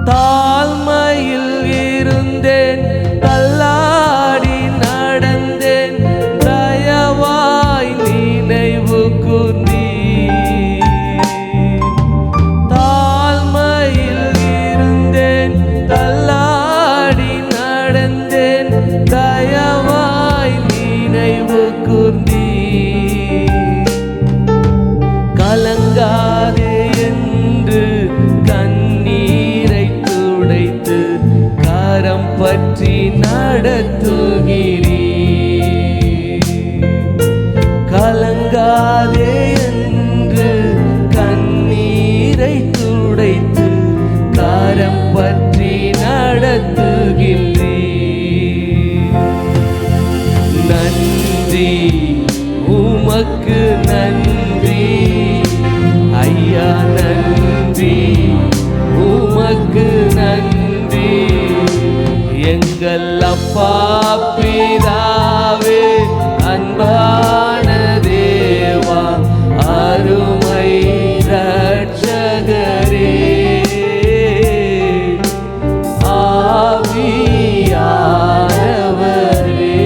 தாழ்மையில் இருந்தேன், தள்ளாடி நடந்தேன், தயவாய் நினைவு கூர்ந்தீர். தாழ்மையில் இருந்தேன், தள்ளாடி நடந்தேன், தயவாய் நினைவு கூர்ந்தீர். கலங்காதே என்று கண்ணீரை துடைத்து கரம் பற்றி நடத்துகிறீர். கலங்காதே என்று கண்ணீரை துடைத்து கரம் பற்றி நடத்துகின்றீர். நன்றி உமக்கு நன்றி ஐயா, நன்றி உமக்கு நன்றி. எங்கள் அப்பா பிதாவே, அன்பான தேவா, அருமை ரட்சகரே, ஆவியானவரே.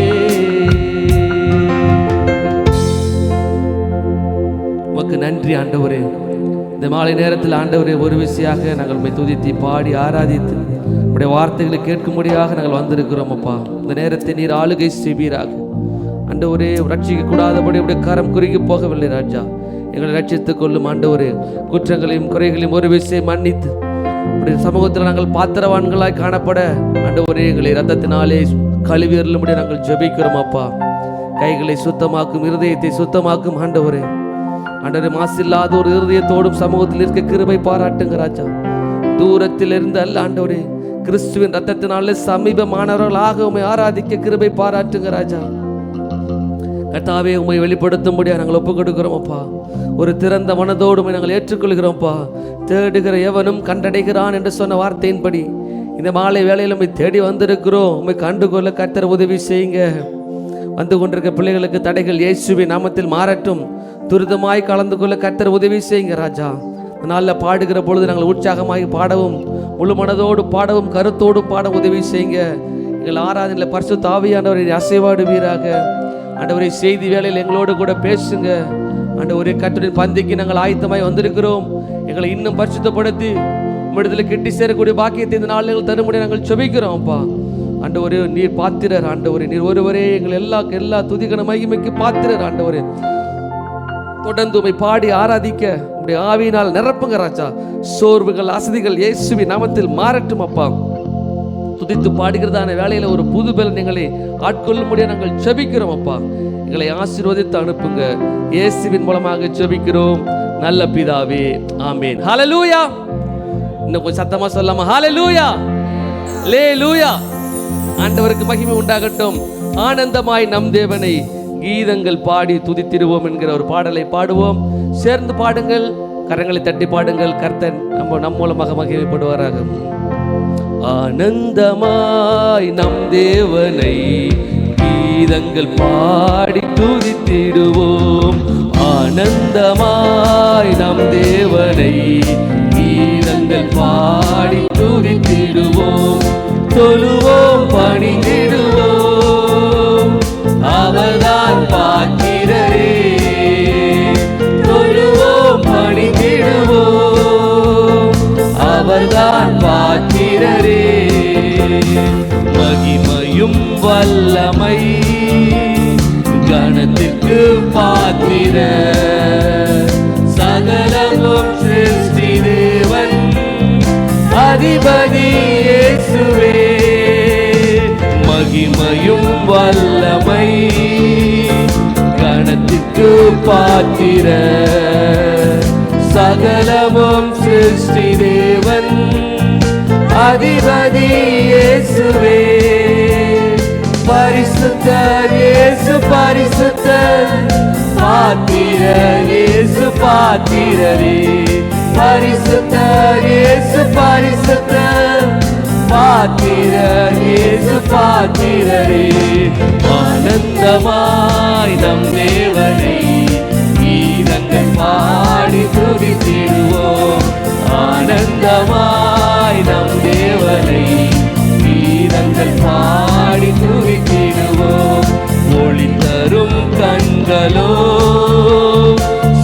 உமக்கு நன்றி ஆண்டவரே. இந்த மாலை நேரத்தில் ஆண்டவரே, ஒரு விஷயாக நாங்கள் உம்மை துதித்து பாடி ஆராதித்து உடைய வார்த்தைகளை கேட்கும்படியாக நாங்கள் வந்திருக்கிறோம் அப்பா. இந்த நேரத்தை நீர் ஆளுகை செய்வீராக ஆண்டவரே. ரட்சிக்க கூடாதபடி உடைய கரம் குறுகி போகவில்லை ராஜா. எங்களை ரட்சித்துக் கொள்ளும் ஆண்டவரே. குற்றங்களையும் குறைகளையும் ஒரு விஷயம் மன்னித்து உடைய சமூகத்தில் நாங்கள் பாத்திரவான்களாய் காணப்பட ஆண்டவரே, எங்களை ரத்தத்தினாலே கழுவியருளும்படி நாங்கள் ஜெபிக்கிறோம் அப்பா. கைகளை சுத்தமாக்கும், இருதயத்தை சுத்தமாக்கும் ஆண்டவரே. ஆண்டவரே, மாசில்லாத ஒரு இருதயத்தோடும் சமூகத்தில் இருக்க கிருபை பாராட்டுங்க ராஜா. தூரத்தில் இருந்து அல்ல ஆண்டவரே, கிறிஸ்துவின் ரத்தத்தினாலே சமீபமானவர்களாக உம்மை ஆராதிக்க கிருபை பாராட்டுங்க ராஜா. கர்த்தாவே, உம்மை வெளிப்படுத்தும்படியா நாங்கள் ஒப்புக் கொடுக்கிறோம் அப்பா. ஒரு திறந்த மனதோடு உம்மை நாங்கள் ஏற்றுக்கொள்கிறோம்ப்பா. தேடுகிற எவனும் கண்டடைகிறான் என்று சொன்ன வார்த்தையின்படி இந்த மாலை வேளையில் உம்மை தேடி வந்திருக்கிறோம். உம்மை கண்டுகொள்ள கர்த்தர் உதவி செய்யுங்க. வந்து கொண்டிருக்க பிள்ளைகளுக்கு தடைகள் இயேசுவின் நாமத்தில் மாறட்டும். துரிதமாய் கலந்து கொள்ள கர்த்தர் உதவி செய்யுங்க ராஜா. நாளில் பாடுகிற பொழுது நாங்கள் உற்சாகமாகி பாடவும், முழு மனதோடு பாடவும், கருத்தோடு பாட உதவி செய்யுங்க. எங்கள் ஆராதனையில் பரிசுத்த ஆவியானவரை அசைவாடுவீராக. ஆண்டவரே, செய்தி வேளையில் எங்களோடு கூட பேசுங்க ஆண்டவரே. கர்த்தரின் பந்திக்கு நாங்கள் ஆயத்தமாய் வந்திருக்கிறோம். எங்களை இன்னும் பரிசுத்தப்படுத்தி உம்மிடத்தில் கெட்டி சேரக்கூடிய பாக்கியத்தை இந்த நாளில் தரும்படி நாங்கள் செபிக்கிறோம் அப்பா. ஆண்டவரே, நீர் பாத்திரர் ஆண்டவரே. நீர் ஒருவரே எங்கள் எல்லா துதிகன மகிமைக்கு பாத்திரர் ஆண்டவரே. தொடர்ந்து உம்மை பாடி ஆராதிக்க உம்முடைய ஆவியினால் நிரப்புங்க ராஜா. சோர்வுகள், அசதிகள் இயேசுவின் நாமத்தில் மாறட்டும் அப்பா. துதித்து பாடுகிறதான வேளையில ஒரு புது பலன் எங்களை ஆட்கொள்ளும்படியா நாங்கள் ஜெபிக்கிறோம் அப்பா. எங்களை ஆசீர்வதித்து அனுப்புங்க. இயேசுவின் மூலமாக ஜெபிக்கிறோம் நல்ல பிதாவே, ஆமென். ஹல்லேலூயா. இன்னும் கொஞ்சம் சத்தமா சொல்லாமா? ஹல்லேலூயா, ஹல்லேலூயா. ஆண்டவருக்கு மகிமை உண்டாகட்டும். ஆனந்தமாய் நம் தேவனை கீதங்கள் பாடி துதித்திடுவோம் என்கிற ஒரு பாடலை பாடுவோம். சேர்ந்து பாடுங்கள், கரங்களை தட்டி பாடுங்கள். கர்த்தர் நம் மூலமாக மகிமைப்படுவாராக. ஆனந்தமாய் நம் தேவனை கீதங்கள் பாடி துதித்திடுவோம். ஆனந்தமாய் நம் தேவனை கீதங்கள் பாடி துதித்திடுவோம். தொழுவோம், பணிந்திடுவோம், அவர்தான் பாத்திரரே. தொழுவோம், பணிந்திடுவோம், அவர்தான் பாத்திரரே. மகிமையும் வல்லமை கணத்திற்கு பாத்திர, சகலமும் சிருஷ்டி தேவன் அதிபதி இயேசுவே. மகிமையும் வல்லமை கணத்திற்கு பாத்திர, சகலமும் சிருஷ்டி தேவன் அதிபதி இயேசுவே. பரிசுத்தர் இயேசு பரிசுத்தர், பாத்திரர் இயேசு பாத்திரரே. பரிசுத்தர் இயேசு பரிசுத்தர், பாத்திரர் இயேசு பாத்திரரே. ஆனந்தமாய் நம் தேவனை கீதங்கள் கண்களோ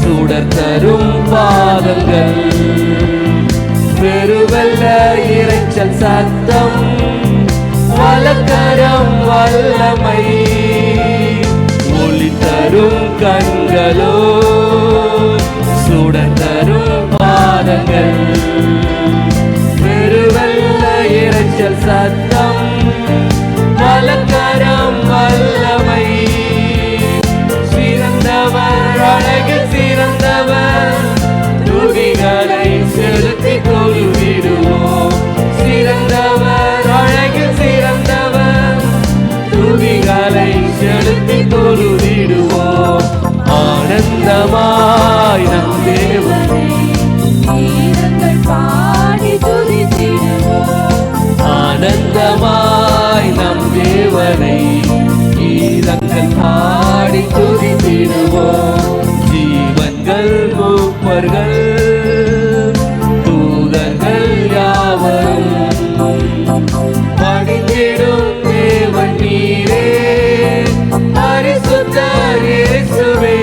சுடர் தரும் பாதங்கள், பெருவெல்ல இரைச்சல் சத்தம், வலக்கரம் வல்லமை, ஒளி தரும் கண்களோ சுடர் தரும் பாதங்கள், பெருவெல்ல இரைச்சல் சத்தம், வலக்கரம் வல்லமை. சிறந்தவர், அழகில் சிறந்தவர், துதிகளை செலுத்தி கொள்விடுவோம். சிறந்தவர், அழகில் சிறந்தவர், துதிகளை செலுத்தி கொள்விடுவோம். ஆனந்தமாய் நம் தேவனை கீதங்கள் பாடி துதித்திடுவோம். ஆனந்தமாய் நம் தேவனை கீதங்கள் பாடி துதித்திடுவோம். ஜீவன்கள் மூப்பர்கள் தூதர்கள் யாவரும் பணிந்திடும் தேவன் நீரே, பரிசுத்தர் இயேசுவே.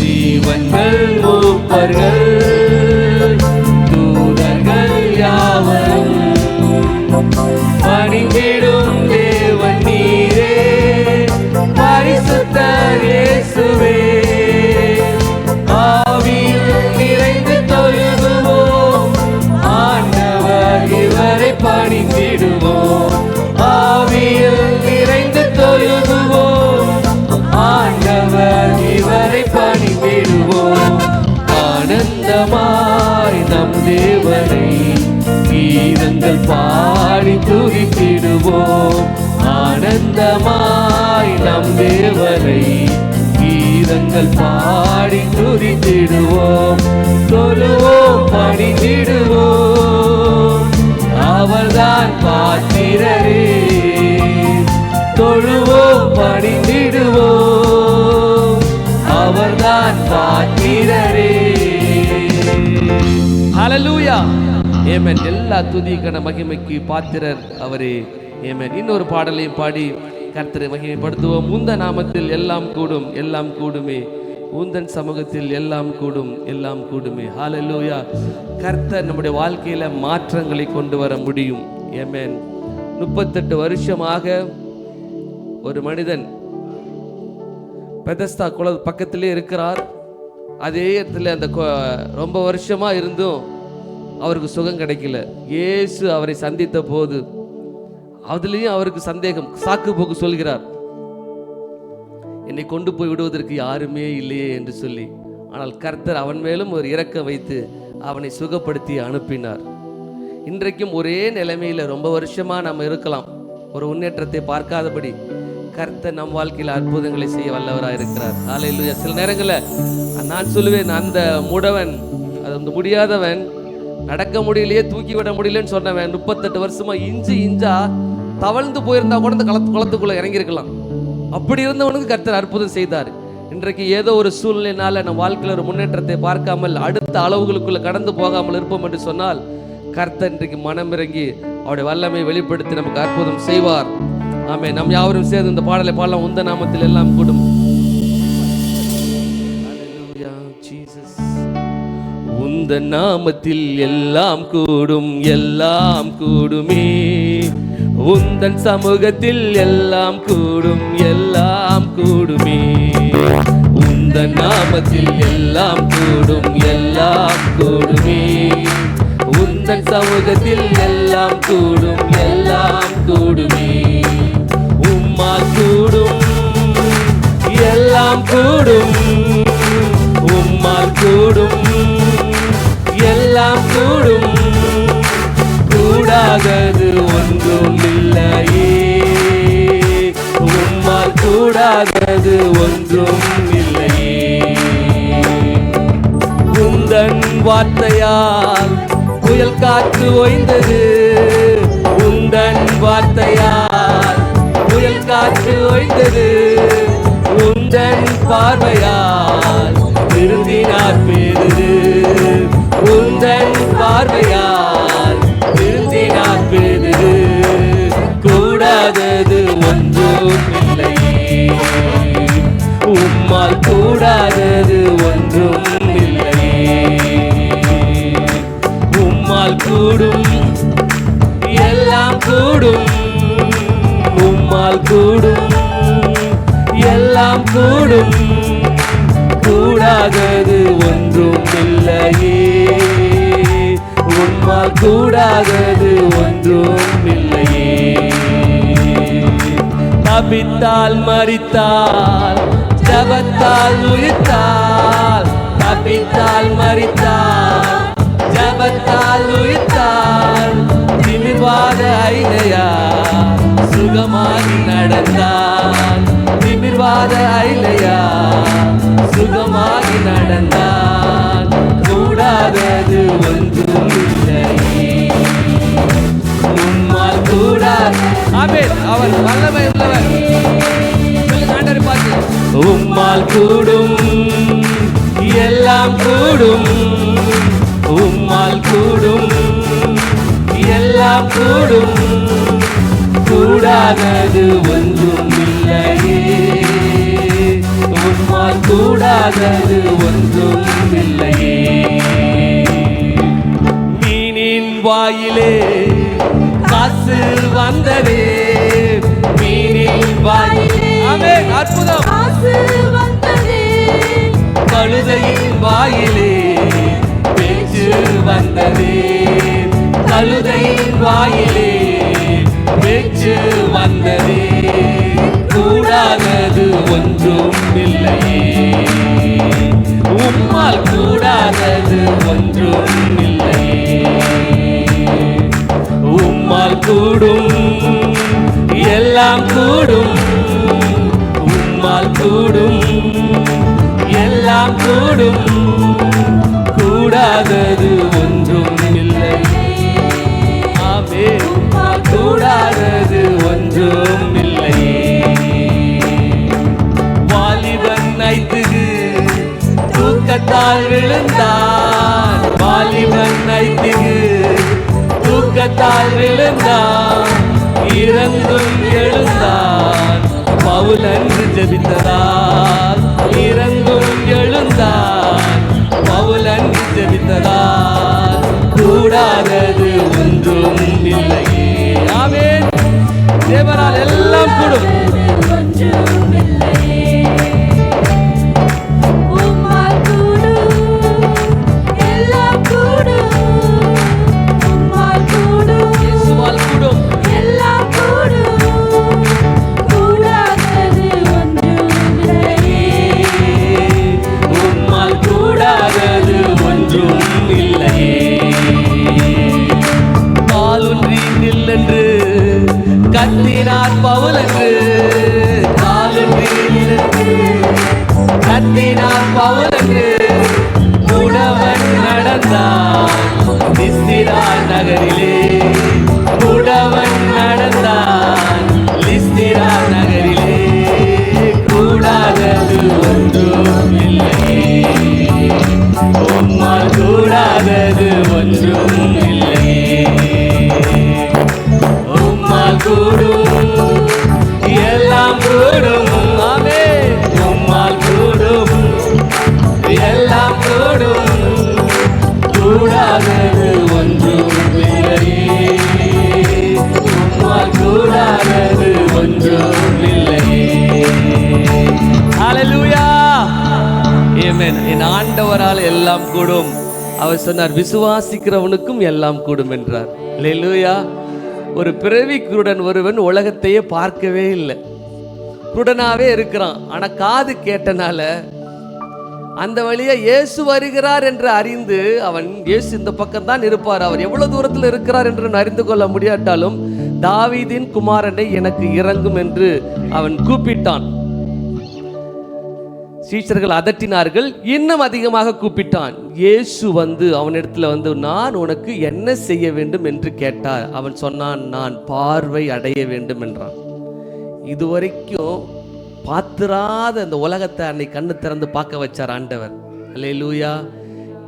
ஜீவன்கள் மூப்பர்கள் தூதர்கள் யாவரும் பணிந்திடும் தேவன் நீரே, பரிசுத்தர் இயேசுவே. ஆவியில் நிறைந்து தொழுகுவோம், ஆண்டவர் இவரை பணிந்திடுவோம். ஆவியில் நிறைந்து தொழுகுவோம், ஆண்டவர் இவரை பணிந்திடுவோம். ஆனந்தமாய் நம் தேவனை கீதங்கள் பாடி துதித்திடுவோம். ஆனந்தமாய் நம் தேவனை கீதங்கள் பாடி துதித்திடுவோம். தொழுவோம், பணிந்திடுவோம், அவர்தான் பாத்திரரே. தொழுவோம், பணிந்திடுவோம், அவர்தான் பாத்திரரே. ஹல்லேலூயா, ஆமென். எல்லா துதி கன மகிமைக்கு பாத்திரர் அவரே, ஆமென். இன்னொரு பாடலையும் பாடி கர்த்தரை மகிமைப்படுத்துவோம். உந்த நாமத்தில் எல்லாம் கூடும், எல்லாம் கூடுமே, உந்தன் சமூகத்தில் எல்லாம் கூடும், எல்லாம் கூடுமே. ஹல்லேலூயா. கர்த்தர் நம்முடைய வாழ்க்கையில மாற்றங்களை கொண்டு வர முடியும். ஆமென். 38 வருஷமாக ஒரு மனிதன் பெதஸ்தா குள பக்கத்திலே இருக்கிறார். அதே இடத்துல அந்த ரொம்ப வருஷமா இருந்தும் அவருக்கு சுகம் கிடைக்கல. இயேசு அவரை சந்தித்த போது அதுலேயும் அவருக்கு சந்தேகம், சாக்கு போக்கு சொல்கிறார், என்னை கொண்டு போய் விடுவதற்கு யாருமே இல்லையே என்று சொல்லி. ஆனால் கர்த்தர் அவன் மேலும் ஒரு இரக்கம் வைத்து அவனை சுகப்படுத்தி அனுப்பினார். இன்றைக்கும் ஒரே நிலைமையில் ரொம்ப வருஷமா நம்ம இருக்கலாம், ஒரு முன்னேற்றத்தை பார்க்காதபடி கர்த்தர் நம் வாழ்க்கையில் அற்புதங்களை செய்ய வல்லவராக இருக்கிறார். ஹல்லேலூயா. சில நேரங்களில் நான் சொல்லுவேன், அந்த முடவன், அது முடியாதவன், நடக்க முடியலையே, தூக்கி விட முடியலன்னு சொன்னவன் 38 வருஷமா இஞ்சி இஞ்சா தவழ்ந்து போயிருந்தா கூட இந்த குளத்துக்குள்ள இறங்கியிருக்கலாம். அப்படி இருந்தவனுக்கு கர்த்தர் அற்புதம் செய்தார். இன்றைக்கு ஏதோ ஒரு சூழ்நிலையினால நம்ம வாழ்க்கையில் ஒரு முன்னேற்றத்தை பார்க்காமல் அடுத்த அளவுகளுக்குள்ள கடந்து போகாமல் இருப்போம் என்று சொன்னால், கர்த்தர் இன்றைக்கு மனமிறங்கி அவருடைய வல்லமை வெளிப்படுத்தி நமக்கு அற்புதம் செய்வார். ஆமென். நாம் யாவரும் சேர்ந்து இந்த பாடலை பாடலாம். உந்த நாமத்தில் எல்லாம் கூடும். உந்த நாமத்தில் எல்லாம் கூடும், எல்லாம் கூடுமே, உந்தன் சமூகத்தில் எல்லாம் கூடும், எல்லாம் கூடுமே. உந்த நாமத்தில் எல்லாம் கூடும், எல்லாம் கூடுமே, உந்தன் சமூகத்தில் எல்லாம் கூடும், எல்லாம் கூடுமே. உம்மால் கூடும், எல்லாம் கூடும், உம்மால் கூடும், எல்லாம் கூடும், கூடாதது ஒன்றும் இல்லையே, உம்மால் கூடாதது ஒன்றும் இல்லையே. உந்தன் வார்த்தையால் புயல் காற்று ஓய்ந்தது, உந்தன் வார்த்தையால் புயல் காற்று ஓய்ந்தது, உந்தன் பார்வையால் திருந்தினார் பெரிது, உந்தன் பார்வையால் திருந்தினார் பெரிது, கூடாதது ஒன்றும் இல்லையே. உம்மால் கூடாதது ஒன்றும் இல்லையே. உம்மால் கூடும் எல்லாம் கூடும், உம்மால் கூடும் எல்லாம் கூடும், கூடாதது ஒன்றும் இல்லையே. உம்மால் கூடாதது ஒன்றும் இல்லையே. தப்பித்தால் மரித்தால் ஜபத்தால் உயிர்த்தால், தப்பித்தால் மரித்தால் ஜபத்தால் உயிர்த்தால், திமிர்வாத ஐலையா சுகமாகி நடந்தான், திமிர்வாத ஐலையா சுகமாகி நடந்தான், கூடாதது ஒன்றும் இல்லையே. உம்மால் கூடாது. ஆமென். அவர் வல்லமை உள்ளவர். ஆண்டவரை பார்த்து, உம்மால் கூடும் எல்லாம் கூடும், உம்மால் கூடும் எல்லாம் கூடும், கூடாதது ஒன்றும் இல்லையே. உம்மால் கூடாதது ஒன்றும் இல்லையே. மீனின் வாயிலே காசு வந்ததே, மீனின் வாயிலே. ஆமென். அற்புதம். காசு வந்ததே. கழுதையின் வாயிலே பேச்சு வந்ததே, கழுதையின் வாயிலே பேச்சு வந்ததே, கூடாதது ஒன்றும் இல்லையே. உம்மால் கூடாதது ஒன்றும் இல்லையே. உம்மால் கூடும் எல்லாம் கூடும், உம்மால் கூடும் எல்லாம் கூடும், கூடாதது ஒன்றும் இல்லையே. ஆமென். உம்மால் கூடாதது ஒன்றும் இல்லையே. வாலிபன் நைத்துக்கு தூக்கத்தால் விழுந்தான், வாலிபன் நைத்துக்கு தூக்கத்தால் விழுந்தான், இறந்தும் எழுந்தான், பவுலன்று ஜெபித்ததால் இறந்தும் எழுந்தான், பவுலன்று ஜெபித்ததால் கூடாதது ஒன்றும் இல்லையே. ஆமென். தேவனால் எல்லாம் கூடும். கத்தினார் பவுலன்று, கத்தினார் பவுலன்று, உடவன் நடந்தான் லிஸ்திரா நகரிலே, உடவன் நடந்தான் லிஸ்திரா நகரிலே, கூடாதது ஒன்றும் இல்லையே. உம்மால் கூடாதது ஒன்றும் இல்லையே. உம்மால் கூடும் எல்லாம் கூடும். ஆமென். உம்மால் கூடும் எல்லாம் கூடும், கூடாதது ஒன்றும் இல்லையே. உம்மால் கூடாதது ஒன்றும் இல்லையே. ஹல்லேலூயா. ஆமென். என் ஆண்டவரால் எல்லாம் கூடும். அவர் சொன்னார், விசுவாசிக்கிறவனுக்கும் எல்லாம் கூடும் என்றார். ஹல்லேலூயா. ஒரு பிறவி குருடன் ஒருவன் உலகத்தையே பார்க்கவே இல்லை, குருடனாவே இருக்கிறான். ஆனா காது கேட்டனால அந்த வழியா இயேசு வருகிறார் என்று அறிந்து அவன் இயேசு இந்த பக்கம் தான் இருப்பார், அவர் எவ்வளவு தூரத்தில் இருக்கிறார் என்று அறிந்து கொள்ள முடியாட்டாலும் தாவீதின் குமாரனை எனக்கு இறங்கும் என்று அவன் கூப்பிட்டான். சீஷர்கள் அதட்டினார்கள், இன்னும் அதிகமாக கூப்பிட்டான். இயேசு வந்து அவனிடத்துல வந்து, நான் உனக்கு என்ன செய்ய வேண்டும் என்று கேட்டார். அவன் சொன்னான், நான் பார்வை அடைய வேண்டும் என்றான். இதுவரைக்கும் பார்த்துராத அந்த உலகத்தை அன்னைக்கு கண்ணு திறந்து பார்க்க வச்சார் ஆண்டவர். அல்லேலூயா.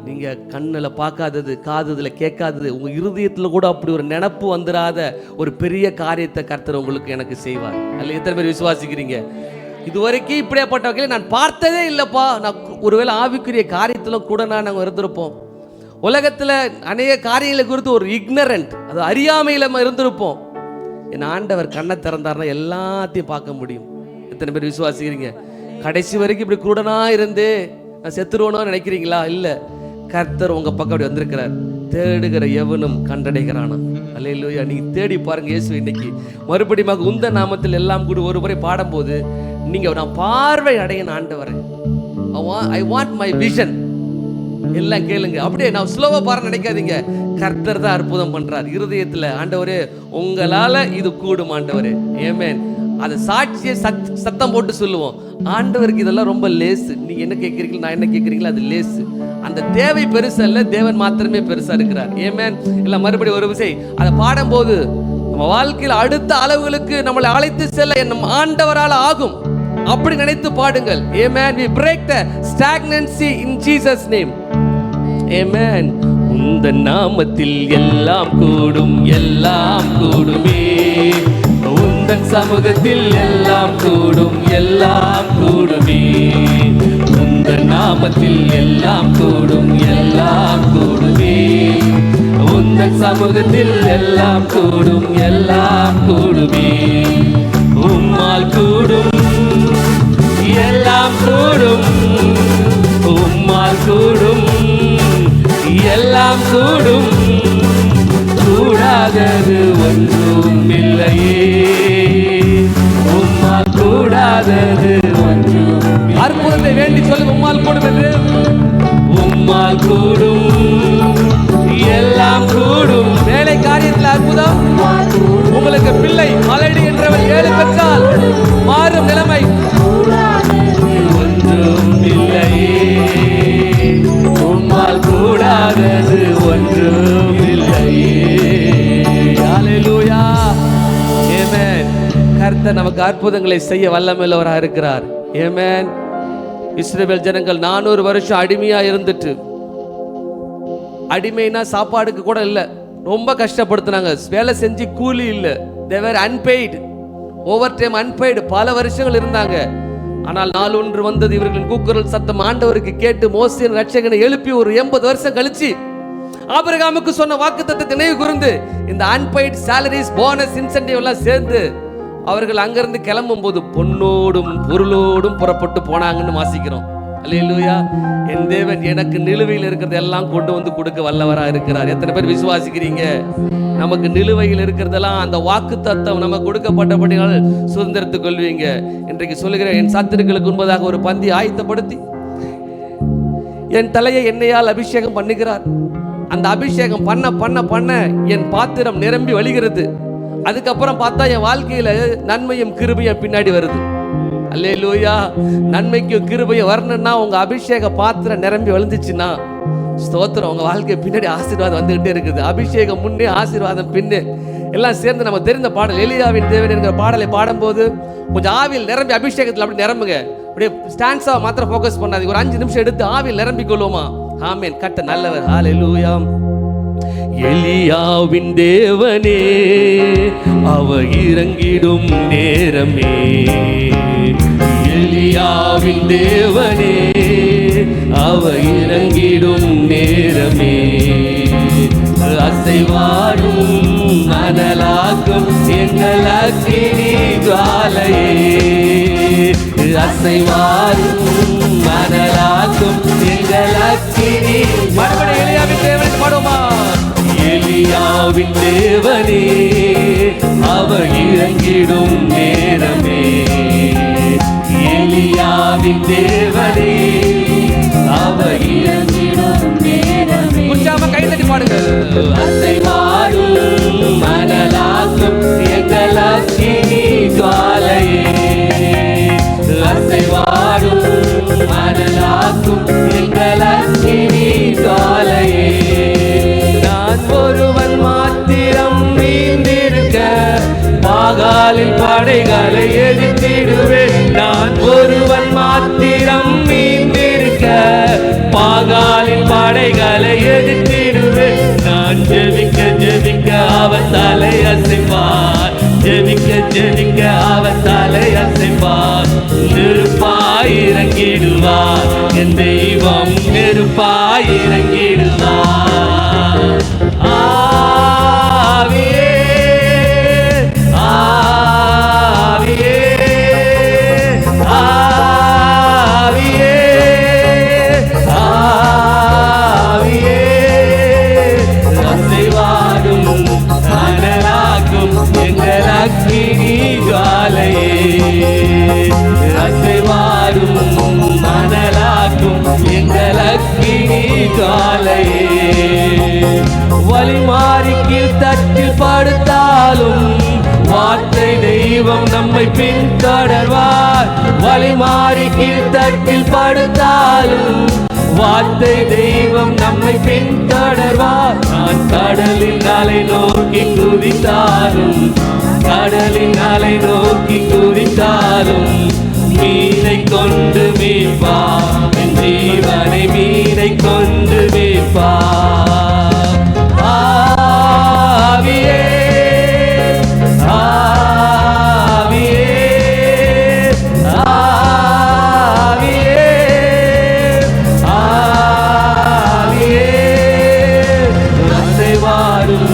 நீங்க கண்ணுல பார்க்காதது, காதுல கேட்காதது, உங்க இருதயத்துல கூட அப்படி ஒரு நினப்பு வந்துடாத ஒரு பெரிய காரியத்தை கர்த்தர் உங்களுக்கு எனக்கு செய்வார். அல்ல எத்தனை பேர் விசுவாசிக்கிறீங்க? இதுவரைக்கும் இப்படியாப்பட்ட வகையில் நான் பார்த்ததே இல்லைப்பா. நான் ஒருவேளை ஆவிக்குரிய காரியத்தில் கூட நாங்கள் இருந்திருப்போம். உலகத்தில் அநேக காரியங்களை குறித்து ஒரு இக்னரண்ட், அது அறியாமையில் நம்ம இருந்திருப்போம். என் ஆண்டவர் கண்ணை திறந்தாருன்னா எல்லாத்தையும் பார்க்க முடியும். எத்தனை பேர் விசுவாசிக்கிறீங்க? கடைசி வரைக்கும் இப்படி குருடனா இருந்து நான் செத்துருவணும்னு நினைக்கிறீங்களா? இல்லை, கர்த்தர் உங்க பக்கம் அப்படி வந்திருக்கிறார். தேடுகிற எவனும் கண்டடைகிறானா. அல்லேலூயா. நீங்க தேடி பாருங்க. இயேசு இன்னைக்கு மறுபடியும் உந்த நாமத்தில் எல்லாம் கூட ஒரு முறை பாடும்போது நீங்க நான் பார்வை அடையணும் ஆண்டவரே, ஐ வாண்ட் மை விஷன் எல்லாம் கேளுங்க. அப்படியே நான் ஸ்லோவா பாரு நினைக்காதீங்க. கர்த்தர் தான் அற்புதம் பண்றார் இருதயத்துல. ஆண்டவரே உங்களால இது கூடும் ஆண்டவரே. ஆமென். அதை சாட்சியை சத்தம் போட்டு சொல்லுவோம். ஆண்டவருக்கு இதெல்லாம் ரொம்ப லேசு. நீங்க என்ன கேட்கிறீங்களோ நான் என்ன கேட்கிறீங்களோ அது லேசு. அந்த தேவை பெருசு அல்ல, தேவன் மாத்திரமே பெருசா இருக்கிறார். ஆமென். இல்ல மறுபடியும் ஒரு விஷயம் அதை பாடும்போது நம்ம வாழ்க்கையில் அடுத்த அளவுகளுக்கு நம்மளை அழைத்து செல்ல நம் ஆண்டவரால் ஆகும். அப்படி நினைத்து பாடுங்கள். Amen. We break the stagnancy in Jesus name. Amen. உந்த நாமத்தில் எல்லாம் கூடும், எல்லாம் கூடுமே. உந்தன் சமூகத்தில் எல்லாம் கூடும், எல்லாம் கூடுமே. உந்த நாமத்தில் எல்லாம் கூடும், எல்லாம் கூடுமே. உந்தன் சமூகத்தில் எல்லாம் கூடும், எல்லாம் கூடுமே. உம்மால் கூடும், எல்லாம் கூடும். உம்மால் கூடும், எல்லாம் கூடும். கூடாதது ஒன்றும் இல்லையே. உம்மால் கூடாதது ஒன்றும். அற்புதத்தை வேண்டி சொல்லுங்க. உம்மால் கூடும் என்று. உம்மால் கூடும், எல்லாம் கூடும். வேலை காரியத்தில் அற்புதம். உங்களுக்கு பிள்ளை மலடி என்றவள் 7 பெற்றால் மாறும் நிலைமை. ஒன்றும் இல்லையே. உம்மால் கூடாதது ஒன்றும் இல்லையே. ஹல்லேலூயா. ஆமென். கர்த்தர் நமக்கு அற்புதங்களை செய்ய வல்லமையுள்ளவராக இருக்கிறார். ஆமென். இஸ்ரவேல் ஜனங்கள் 400 வருஷம் அடிமையா இருந்துட்டு, அடிமைனா சாப்பாடுக்கு கூட இல்லை, ரொம்ப கஷ்டப்படுத்தினாங்க. வேலை செஞ்சு கூலி இல்லை. they were unpaid, over time unpaid. பல வருஷங்கள் இருந்தாங்க. ஆனால் நாள் ஒன்று வந்தது. இவர்களின் கூக்குரல் சத்தம் ஆண்டவருக்கு கேட்டு மோசேயின் ரட்சகனை எழுப்பி ஒரு 80 வருஷம் கழிச்சு ஆபிரகாமுக்கு சொன்ன வாக்குத்தத்தத்தை நினைவு கூர்ந்து இந்த அன்பெய்ட் சாலரிஸ், போனஸ், இன்சென்டிவ் எல்லாம் சேர்ந்து அவர்கள் அங்கிருந்து கிளம்பும் போது பொன்னோடும் பொருளோடும் புறப்பட்டு போனாங்கன்னு வாசிக்கிறோம். அல்லேலூயா. என் தேவன் எனக்கு நிலுவையில் இருக்கிறது எல்லாம் கொண்டு வந்து கொடுக்க வல்லவராக இருக்கிறார். எத்தனை பேர் விசுவாசிக்கிறீங்க? நமக்கு நிலுவையில் இருக்கிறதெல்லாம் அந்த வாக்கு தத்தம் நமக்கு கொடுக்கப்பட்டபடியால் சுதந்திரத்துக் கொள்வீங்க. இன்றைக்கு சொல்லுகிற என் சத்துருக்களுக்கு முன்பதாக ஒரு பந்தி ஆயத்தப்படுத்தி என் தலையை எண்ணெயால் அபிஷேகம் பண்ணுகிறார். அந்த அபிஷேகம் பண்ண பண்ண பண்ண என் பாத்திரம் நிரம்பி வழிகிறது. அதுக்கப்புறம் பார்த்தா என் வாழ்க்கையில நன்மையும் கிருபையும் பின்னாடி வருது. அல்லேலூயா. நன்மைக்கும் கிருபையும் வரணும்னா உங்க அபிஷேக பாத்திரம் நிரம்பி வழிஞ்சிச்சுன்னா ஸ்தோத்திரம், உங்க வாழ்க்கை பின்னாடி ஆசீர்வாதம் வந்துகிட்டே இருக்குது. அபிஷேகம் முன்னே, ஆசீர்வாதம் பின்னே, எல்லாம் சேர்ந்து நம்ம தெரிந்த பாடல் எலியாவின் தேவன் என்கிற பாடலை பாடும்போது கொஞ்சம் ஆவியில் நிரம்பி அபிஷேகத்தில் அப்படி நிரம்புங்க. அப்படியே ஸ்டாண்ட்ஸாக மாத்திரம் ஃபோக்கஸ் பண்ணாதீங்க. ஒரு 5 நிமிஷம் எடுத்து ஆவியில் நிரம்பிக் கொள்வோமா? ஆமென். கட்ட நல்லவர். ஹல்லேலூயா. எலியாவின் தேவனே அவர் இறங்கிடும் நேரமே. எலியாவின் தேவனே அவர் இறங்கிடும் நேரமே. அசைவாடும் மணலாக்கும் எங்கள் அக்கினி ஜுவாலையே. அசைவாடும் மணலாக்கும் எங்கள் அக்கினி. மறுபடியும் எலியாவின் தேவனுக்கு பாடுமா? எலியாவின் தேவனே அவர் இறங்கிடும் நேரமே. எலியாவின் தேவனே அவர் இறங்கிடும் நேரமே. உற்சாகமா கை தட்டி பாடுங்க. அசைவாடும் மணலாக்கும் எங்கள் அக்கினி ஜுவாலையே. அசைவாடும் மணலாக்கும் எங்கள் அக்கினி ஜுவாலையே. நான் ஒருவன் மாத்திரம் மீந்திருக்க பாகாலின் படைகளை எதிர்த்திடுவேன். நான் ஒருவன் மாத்திரம் மீந்திருக்க பாகாலின் படைகளை எதிர்த்திடுவேன். நான் ஜெபிக்க ஜெபிக்க அவன் தலை அசைப்பார். ஜெபிக்க ஜெபிக்க அவன் தலை அசைப்பார். நெருப்பாய் இறங்கிடுவார். என் தெய்வம் நெருப்பாய் இறங்கிடுவார். ஆவியே ஆவியே ஆவியே ஆவியே அசைவாடும் அனலாக்கும் எங்கள் அக்கினி ஜுவாலையே. அசைவாடும் மணலாக்கும் எங்கள் அக்கினி ஜுவாலையே. வழி மாறி கீழ்த்தட்டில் படுத்தாலும் வார்த்தை தெய்வம் நம்மை பின்தொடர்வார். வழி மாறி கீழ்த்தட்டில் படுத்தாலும் வார்த்தை தெய்வம் நம்மை பின்தொடர்வார். நான் கடலின் அலை நோக்கி குதித்தாலும் கடலின் அலை நோக்கி குதித்தாலும் மீனை கொண்டு மீட்பார். என் ஜீவனை மீனை கொண்டு மீட்பார். ஆவியே ஆவியே ஆவியே ஆவியே அசைவாடும்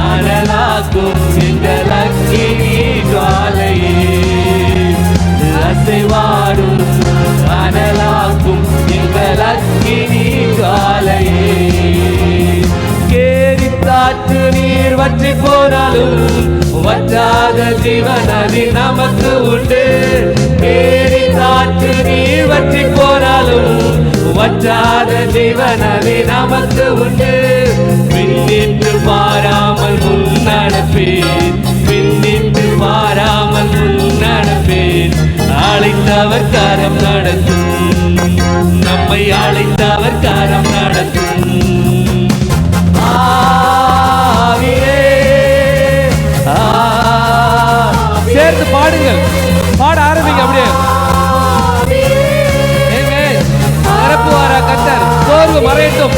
அனலாக்கும் எங்கள் அக்கினி ஜுவாலையே. அசைவாடும் அனலாக்கும் எங்கள் அக்கினி ஜுவாலையே. கேரி காற்று நீர் வற்றி போனாலும் வற்றாத ஜீவநதி நமக்கு உண்டு. கேரி காற்று நீர் வற்றி போனாலும் வற்றாத ஜீவநதி நமக்கு உண்டு. பின்னிட்டு பாராமல் முன்னடப்பேன். பின்னிட்டு பாராமல் முன்னடப்பேன். அழைத்தவர் கரம் நடத்தும். நம்மை அழைத்தவர் கரம் நடத்தும். சேர்ந்து பாடுங்கள். பாட ஆரம்பிங்க. அப்படியே நிரப்புவாரா கர்த்தர். சோர்வு மறையட்டும்.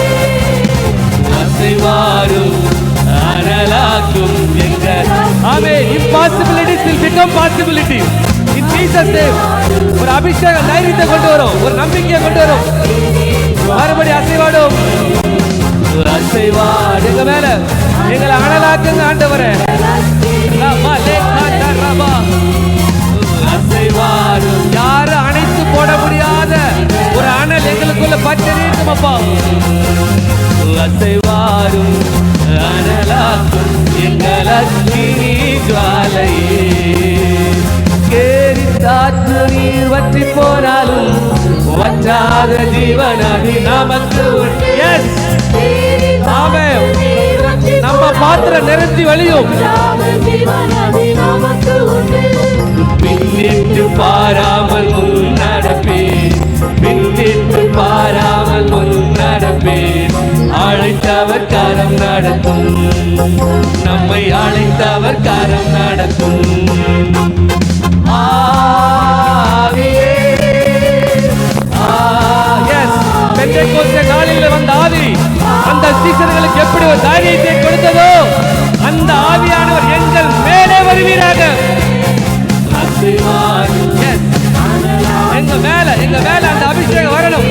அசைவாரும் அனலாக்கும் எங்கள் ஆமென். impossibilities will become possibilities in Jesus name. ஒரு அபிஷேக தைரியத்தை கொண்டு வரும். ஒரு நம்பிக்கையை கொண்டு வரும். மறுபடி அசைவாடும். அசைவாடு எங்க மேல எங்களை அனலாக்குங்க ஆண்டவரே. அசைவாடும். யாரும் அணைத்து போட முடியாத ஒரு அனல் எங்களுக்குள்ள பற்றிருக்கும் அப்பா. அசைவாடும் அனலாக்கும் எங்கள் அக்கினி ஜுவாலையே. கேரி காற்று நீர் வற்றி போனாலும் வற்றாத ஜீவநதி நமக்கு உண்டு. எஸ் ஆமென். நம்ம பாத்திரம் நிரம்பி வழியும். பின்னிட்டு பாராமல் முன்னடப்பேன். பின்னிட்டு பாராமல் முன்னடப்பேன். அழைத்தவர் கரம் நடத்தும். நம்மை அழைத்தவர் கரம் நடத்தும். ஆவியே பெந்தெக்கோஸ்தே நாளிலே வந்த ஆவி அந்த சீஷர்களுக்கு எப்படி ஒரு தைரியத்தை கொடுத்ததோ அந்த ஆவியானவர் எங்கள் மேலே வருவீராக. எங்க மேல அந்த அபிஷேகம் வரணும்.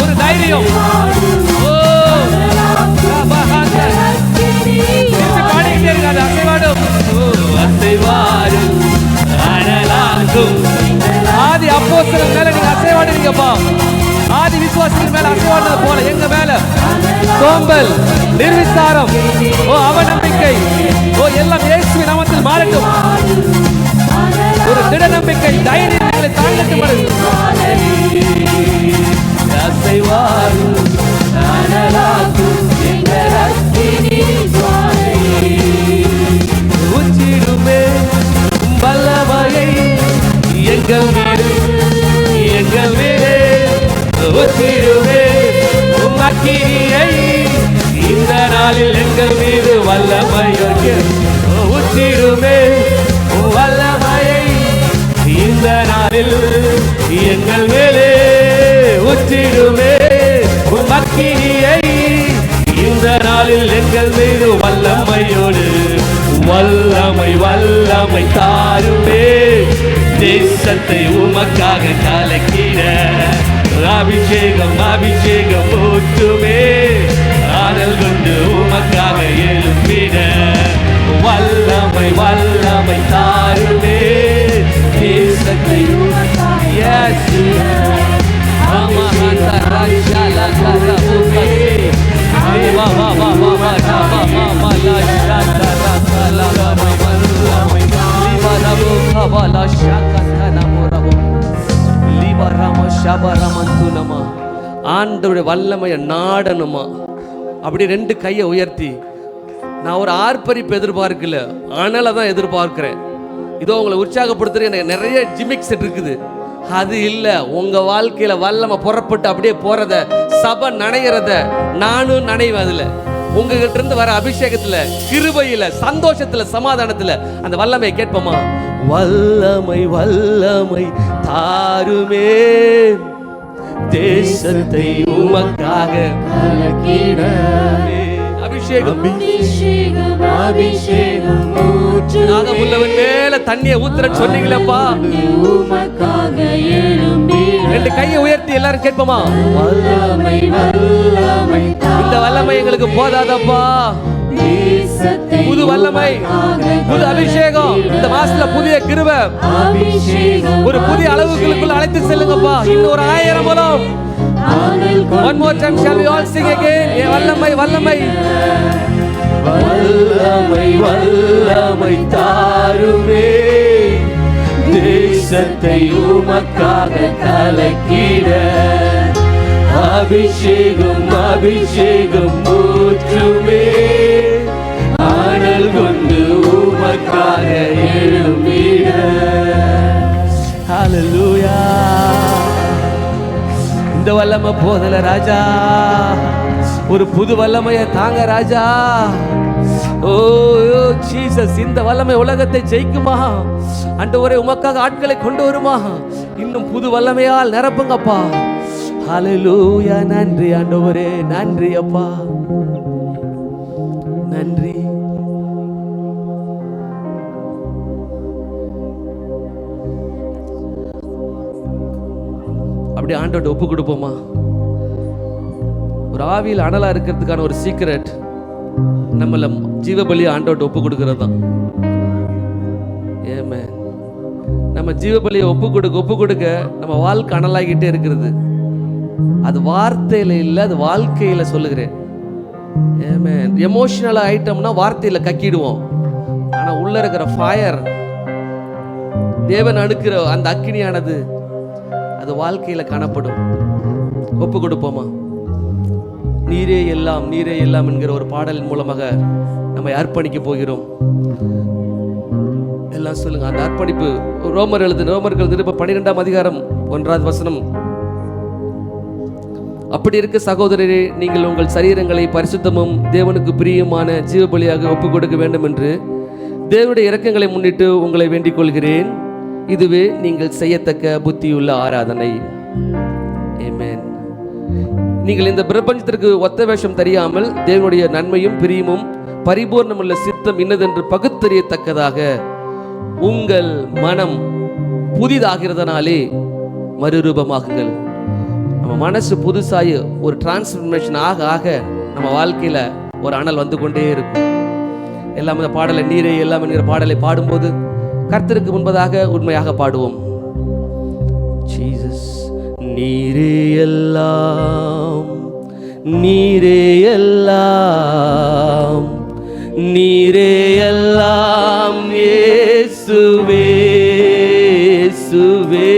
ஒரு தைரியம். பாடிக்கிட்டே இருக்காது. அசைவாடும் அசைவாடும் அனலாக்கும். ஆதி அப்போஸ்தலர் மேல நீங்க அசைவாடுவீங்கப்பா. ஆதி விசுவாசிகள் மேல அசைவாடுறது போல எங்க மேல சோம்பல், நிர்விசாரம், அவநம்பிக்கை எல்லாம் இயேசுவின் நாமத்தில் மாறட்டும். ஒரு திட நம்பிக்கை, தைரியங்களை தாங்கட்டும். அசைவாடும் அனலாக்கும் எங்கள் அக்கினி ஜுவாலையே. உச்சிடுமே வல்லமையை எங்கள் மீது உச்சிடுமே அக்கினியை. இந்த நாளில் எங்கள் மீது வல்லமையை உச்சிடுமே வல்லமையை. இந்த நாளில் எங்கள் மேலே உச்சிடுமே அக்கினியை. இந்த நாளில் எங்கள் மீது வல்லமையோடு வல்லமை தாருமே. தேசத்தை உமக்காக கலக்கிட அபிஷேகம் அபிஷேகம் ஊற்றுமே ஆடல் கொண்டு உமக்காக எழுப்பிட வல்லமை வல்லமை தாருமே தேசத்தை ஆண்டவருடைய வல்லமையை நாடணுமா? அப்படி ரெண்டு கையை உயர்த்தி, நான் ஒரு ஆர்ப்பரிப்பு எதிர்பார்க்கல, ஆனால தான் எதிர்பார்க்கிறேன். இதோ உங்களை உற்சாகப்படுத்துற எனக்கு நிறைய ஜிமிக்ஸ் இருக்குது, அது இல்லை. உங்க வாழ்க்கையில வல்லமை புறப்பட்டு அப்படியே போறத, சபை நனைகிறத நானும் நனைவேன். அதுல உங்ககிட்ட இருந்து வர அபிஷேகத்துல, கிருபையில, சந்தோஷத்துல, சமாதானத்துல அந்த வல்லமையை கேட்போமா? வல்லமை வல்லமை தாருமே தேசத்தை உமக்காக கலக்கிட அபிஷேகம் அபிஷேகம் நாகமுள்ளவன் மேல தண்ணியை ஊத்துறன்னு சொன்னீங்களப்பா. ரெண்டு கையை உயர்த்தி எல்லாரும் கேட்போமா? இந்த வல்லமை எங்களுக்கு போதாதப்பா, புது வல்லமை, புது அபிஷேகம் இந்த மாசத்துல, புதிய கிருபை, ஒரு புதிய அளவுகளுக்குள்ள அழைத்து செல்லுங்கப்பா. இன்னும் ஒரு 1000 மூலம். One more time, shall we all sing again? வல்லமை வல்லமை வல்லமை வல்லமை தாருமே தேசத்தை உமக்காக கலக்கிட அபிஷேகம் அபிஷேகம் ஊற்றுமே ஆடல் கொண்டு உமக்காக எழும்பிட. ஹல்லேலூயா. இந்த வல்லமை போதல ராஜா, ஒரு புது வல்லமையை தாங்க ராஜா. ஓ ஜீசஸ், இந்த வல்லமை உலகத்தை ஜெயிக்குமா? ஆண்டவரே உமக்காக ஆட்களை கொண்டு வருமா? இன்னும் புது வல்லமையால் நிரப்புங்கப்பா. ஹல்லேலூயா. நன்றி ஆண்டவரே, நன்றி அப்பா, நன்றி. அப்படி ஆண்டவர்கிட்ட ஒப்பு கொடுப்போமா? ஒரு ஆவியில் அனலா இருக்கிறதுக்கான ஒரு சீக்ரெட் நம்மள ஜீவபலி ஆண்டவர்கிட்ட ஒப்பு கொடுக்கிறது தான். ஏமே நம்ம ஜீவபலியை ஒப்பு கொடுக்க நம்ம வாழ்க்கை அனலாகிட்டே இருக்கிறது. அது வார்த்தையில இல்லை, அது வாழ்க்கையில சொல்லுகிறேன். ஏமே எமோஷனல் ஐட்டம்னா வார்த்தையில கக்கிடுவோம், ஆனா உள்ள இருக்கிற ஃபயர், தேவன் அனுக்கிற அந்த அக்கினியானது அது வாழ்க்கையில காணப்படும். ஒப்பு கொடுப்போமா? நீரே எல்லாம் நீரே எல்லாம் என்கிற ஒரு பாடலின் மூலமாக நம்மை அர்ப்பணிக்க போகிறோம். எல்லாம் சொல்லுங்க. அந்த அர்ப்பணிப்பு ரோமர்கள் நிருபம் 12ஆம் அதிகாரம் 1வது வசனம். அப்படி இருக்க சகோதரரே, நீங்கள் உங்கள் சரீரங்களை பரிசுத்தமும் தேவனுக்கு பிரியமான ஜீவபலியாக ஒப்பு கொடுக்க வேண்டும் என்று தேவனுடைய இரக்கங்களை முன்னிட்டு உங்களை வேண்டிக் கொள்கிறேன். இதுவே நீங்கள் செய்யத்தக்க புத்தியுள்ள ஆராதனை. ஆமென். நீங்கள் இந்த பிரபஞ்சத்திற்கு ஒத்த வேஷம் தெரியாமல் தேவனுடைய நன்மையும் பிரியமும் பரிபூர்ணமுள்ள சித்தம் இன்னதென்று பகுத்தறியத்தக்கதாக உங்கள் மனம் புதிதாகிறதுனாலே மறுரூபமாகுங்கள். நம்ம மனசு புதுசாகி ஒரு டிரான்ஸ்ஃபர்மேஷன் ஆக ஆக நம்ம வாழ்க்கையில ஒரு அனல் வந்து கொண்டே இருக்கும். எல்லாம் இந்த பாடலை நீரே எல்லாம் என்கிற பாடலை பாடும்போது கர்த்தருக்கு முன்பதாக உண்மையாக பாடுவோம். ஜீசஸ் நீரே எல்லாம் நீரே எல்லாம் நீரே எல்லாம் இயேசுவே இயேசுவே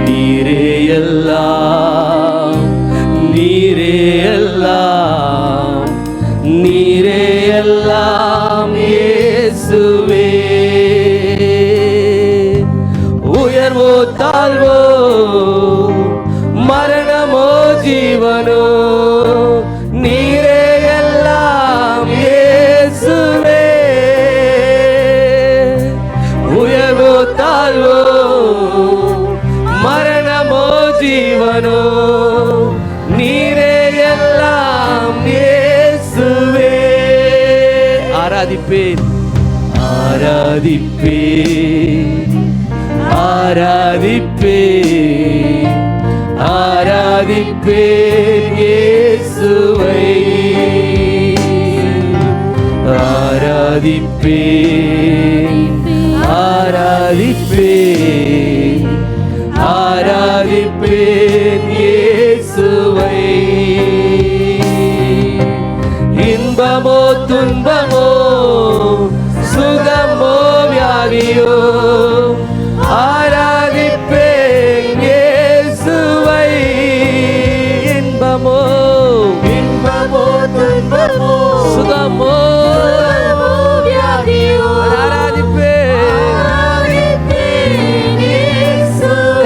நீரே எல்லாம் நீரே எல்லாம் நீரே எல்லாம் இயேசுவே. உயர்வோ தாழ்வோ மரணமோ ஜீவனோ நீரே எல்லாம் இயேசுவே. உயர்வோ தாழ்வோ மரணமோ ஜீவனோ நீரே எல்லாம் இயேசுவே. ஆராதிப்பேன் ஆராதிப்பேன் ஆராதிப்பேன் ஆராதிப்பேன் இயேசுவை ஆராதிப்பேன் ஆராதிப்பேன் ஆராதிப்பேன் இயேசுவை இன்பமோ துன்பமோ சுகமோ வியாதியோ ஆராதிப்பேன் இயேசுவை இன்பமோ துன்பமோ சுகமோ வியாதியோ ஆராதிப்பேன்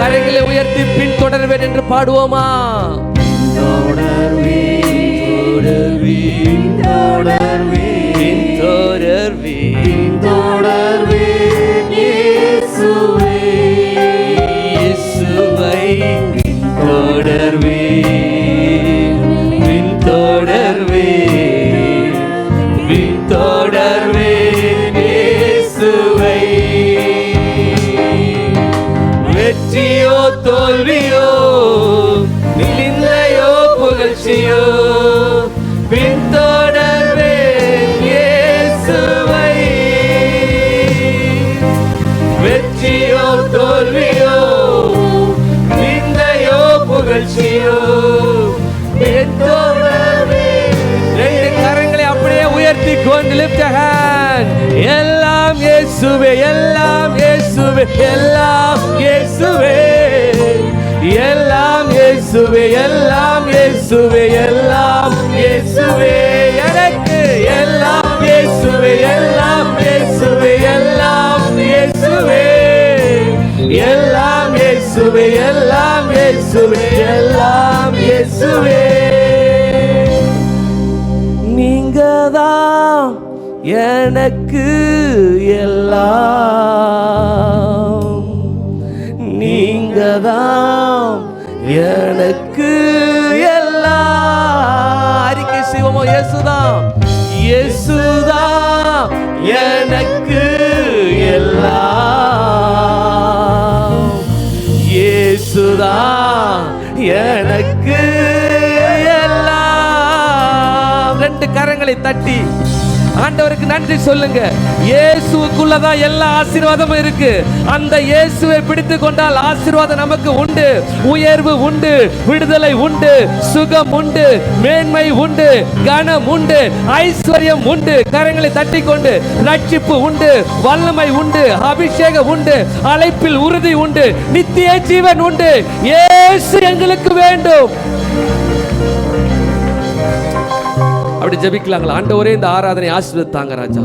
கரங்களை உயர்த்தி பின்தொடர்வேன் என்று பாடுவோமா? வெற்றியோ தோல்வியோ நிலையோ புகழ்ச்சியோ பின்தொடர்வேன் இயேசுவை வெற்றியோ தோல்வியோ நிலையோ புகழ்ச்சியோ பின்தொடர்வேன். ரெண்டு கரங்களை அப்படியே உயர்த்தி கொண்டு lift a hand. எல்லாம் இயேசுவே எல்லாம் இயேசுவே எல்லாம் இயேசுவே எல்லாம் இயேசுவே எல்லாம் இயேசுவே எல்லாம் இயேசுவே எனக்கு எல்லாம் இயேசுவே எல்லாம் இயேசுவே எல்லாம் இயேசுவே எல்லாம் இயேசுவே எல்லாம் இயேசுவே எல்லாம் இயேசுவே நீங்கதான் எனக்கு எல்லாம் நீங்கதான் எனக்கு எல்லாம் அறிக்கை செய்வோமோ? இயேசுதான் இயேசுதான் எனக்கு எல்லாம் இயேசுதான் எனக்கு எல்லாம். ரெண்டு கரங்களை தட்டி ஆண்டவருக்கு நன்றி சொல்லுங்க. இயேசுக்குள்ளதான் எல்லா ஆசீர்வாதமும் இருக்கு. அந்த இயேசுவை பிடித்து கொண்டால் ஆசீர்வாதம் நமக்கு உண்டு, உயர்வு உண்டு, விடுதலை உண்டு, சுகம் உண்டு, மேன்மை உண்டு, கனம் உண்டு, ஐஸ்வர்யம் உண்டு. கரங்களை தட்டி கொண்டு ரட்சிப்பு உண்டு, வல்லமை உண்டு, அபிஷேகம் உண்டு, அழைப்பில் உறுதி உண்டு, நித்திய ஜீவன் உண்டு. இயேசு எங்களுக்கு வேண்டும். அப்படி ஜெபிக்கலாங்களா? ஆண்டவரே இந்த ஆராதனை ஆசீர்வதித்தாங்க ராஜா.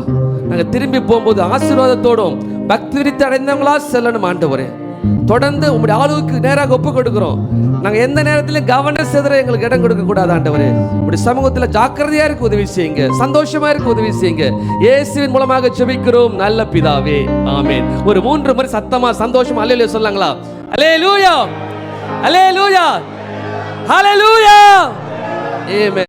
நாங்கள் திரும்பி போகும்போது ஆசீர்வாதத்தோடும் பக்தி விருத்தி அடைந்தவங்களா செல்லணும். ஆண்டவரே தொடர்ந்து உங்களுடைய ஆளுக்கு நேராக ஒப்பு கொடுக்கிறோம். நாங்கள் எந்த நேரத்திலும் கவனம் செதற எங்களுக்கு இடம் கொடுக்க கூடாது. ஆண்டவரே உங்களுடைய சமூகத்தில் ஜாக்கிரதையா இருக்க உதவி செய்யுங்க, சந்தோஷமா இருக்க உதவி செய்யுங்க. இயேசுவின் மூலமாக ஜெபிக்கிறோம் நல்ல பிதாவே, ஆமென். ஒரு 3 முறை சத்தமா சந்தோஷமா அல்லேலூயா சொல்லாங்களா? அல்லேலூயா அல்லேலூயா அல்லேலூயா, ஆமென்.